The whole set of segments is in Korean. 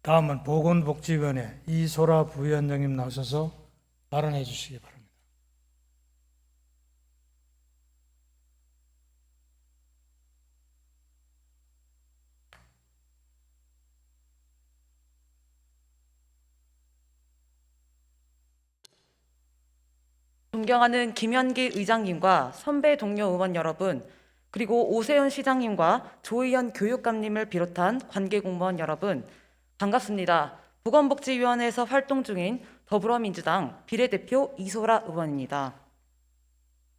다음은 보건복지위원회 이소라 부위원장님 나오셔서 발언해 주시기 바랍니다. 존경하는 김현기 의장님과 선배 동료 의원 여러분, 그리고 오세훈 시장님과 조희연 교육감님을 비롯한 관계공무원 여러분, 반갑습니다. 보건복지위원회에서 활동 중인 더불어민주당 비례대표 이소라 의원입니다.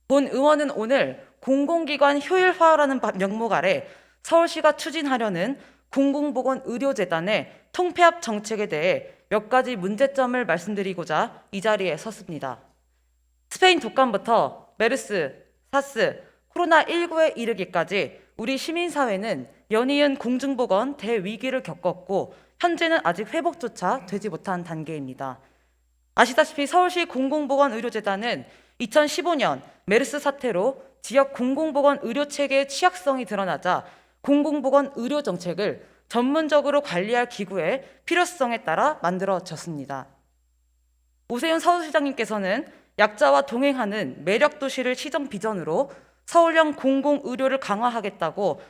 본 의원은 오늘 공공기관 효율화라는 명목 아래 서울시가 추진하려는 공공보건의료재단의 통폐합 정책에 대해 몇 가지 문제점을 말씀드리고자 이 자리에 섰습니다. 스페인 독감부터 메르스, 사스, 코로나19에 이르기까지 우리 시민사회는 연이은 공중보건 대위기를 겪었고 현재는 아직 회복조차 되지 못한 단계입니다. 아시다시피 서울시 공공보건의료재단은 2015년 메르스 사태로 지역 공공보건 의료체계의 취약성이 드러나자 공공보건의료정책을 전문적으로 관리할 기구의 필요성에 따라 만들어졌습니다. 오세훈 서울시장님께서는 약자와 동행하는 매력도시를 시정 비전으로 서울형 공공의료를 강화하겠다고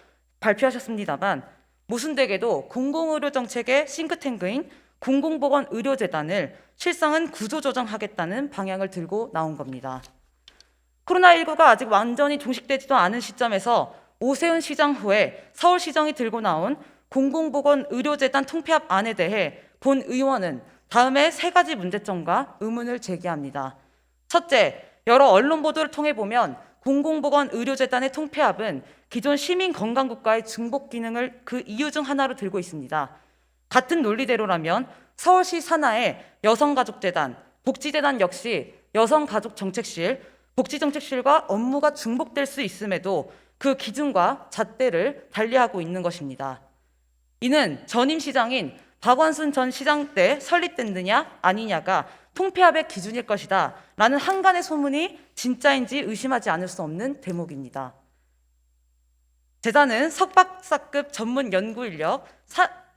발표하셨습니다만 모순되게도 공공의료정책의 싱크탱크인 공공보건의료재단을 실상은 구조조정하겠다는 방향을 들고 나온 겁니다. 코로나19가 아직 완전히 종식되지도 않은 시점에서 오세훈 시장 후에 서울시정이 들고 나온 공공보건의료재단 통폐합안에 대해 본 의원은 다음에 3가지 문제점과 의문을 제기합니다. 첫째, 여러 언론 보도를 통해 보면 공공보건의료재단의 통폐합은 기존 시민건강국가의 중복 기능을 그 이유 중 하나로 들고 있습니다. 같은 논리대로라면 서울시 산하의 여성가족재단, 복지재단 역시 여성가족정책실, 복지정책실과 업무가 중복될 수 있음에도 그 기준과 잣대를 달리하고 있는 것입니다. 이는 전임 시장인 박원순 전 시장 때 설립됐느냐 아니냐가 통폐합의 기준일 것이다 라는 한간의 소문이 진짜인지 의심하지 않을 수 없는 대목입니다. 재단은 석박사급 전문 연구 인력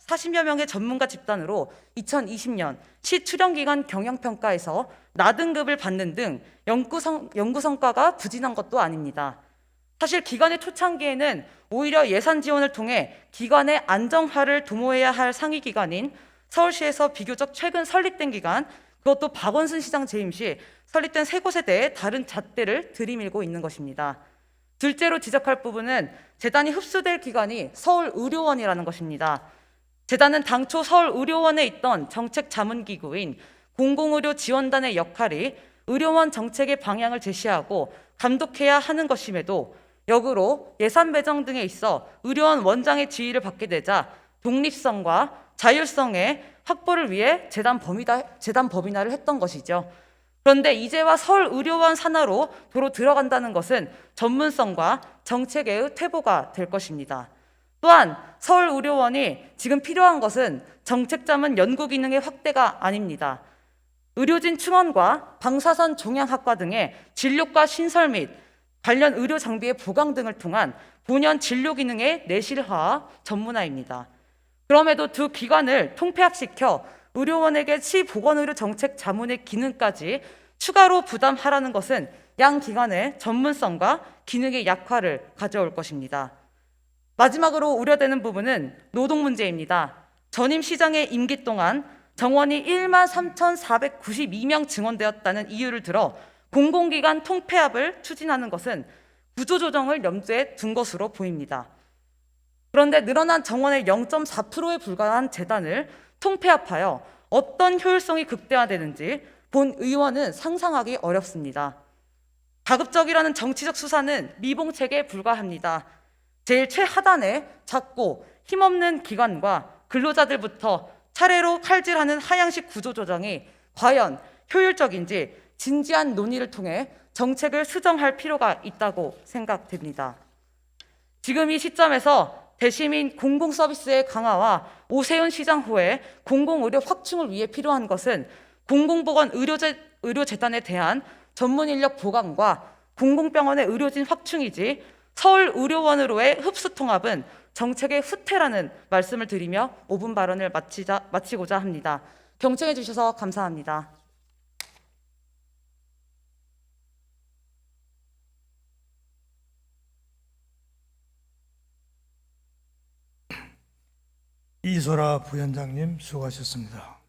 40여 명의 전문가 집단으로 2020년 시 출연기관 경영평가에서 나등급을 받는 등 연구 성과가 부진한 것도 아닙니다. 사실 기관의 초창기에는 오히려 예산 지원을 통해 기관의 안정화를 도모해야 할 상위 기관인 서울시에서 비교적 최근 설립된 기관, 그것도 박원순 시장 재임 시 설립된 3곳에 대해 다른 잣대를 들이밀고 있는 것입니다. 둘째로 지적할 부분은 재단이 흡수될 기관이 서울의료원이라는 것입니다. 재단은 당초 서울의료원에 있던 정책자문기구인 공공의료지원단의 역할이 의료원 정책의 방향을 제시하고 감독해야 하는 것임에도 역으로 예산 배정 등에 있어 의료원 원장의 지휘를 받게 되자 독립성과 자율성의 확보를 위해 재단 법인화를 했던 것이죠. 그런데 이제와 서울의료원 산하로 도로 들어간다는 것은 전문성과 정책의 퇴보가 될 것입니다. 또한 서울의료원이 지금 필요한 것은 정책자문 연구 기능의 확대가 아닙니다. 의료진 충원과 방사선 종양학과 등의 진료과 신설 및 관련 의료 장비의 보강 등을 통한 본연 진료 기능의 내실화 전문화입니다. 그럼에도 두 기관을 통폐합시켜 의료원에게 시보건의료 정책 자문의 기능까지 추가로 부담하라는 것은 양 기관의 전문성과 기능의 약화를 가져올 것입니다. 마지막으로 우려되는 부분은 노동 문제입니다. 전임 시장의 임기 동안 정원이 13,492명 증원되었다는 이유를 들어 공공기관 통폐합을 추진하는 것은 구조조정을 염두에 둔 것으로 보입니다. 그런데 늘어난 정원의 0.4%에 불과한 재단을 통폐합하여 어떤 효율성이 극대화되는지 본 의원은 상상하기 어렵습니다. 가급적이라는 정치적 수사는 미봉책에 불과합니다. 제일 최하단에 작고 힘없는 기관과 근로자들부터 차례로 칼질하는 하향식 구조조정이 과연 효율적인지 진지한 논의를 통해 정책을 수정할 필요가 있다고 생각됩니다. 지금 이 시점에서 대시민 공공서비스의 강화와 오세훈 시장 후에 공공의료 확충을 위해 필요한 것은 공공보건의료재단에 대한 전문인력 보강과 공공병원의 의료진 확충이지 서울의료원으로의 흡수통합은 정책의 후퇴라는 말씀을 드리며 5분 발언을 마치고자 합니다. 경청해 주셔서 감사합니다. 이소라 부위원장님 수고하셨습니다.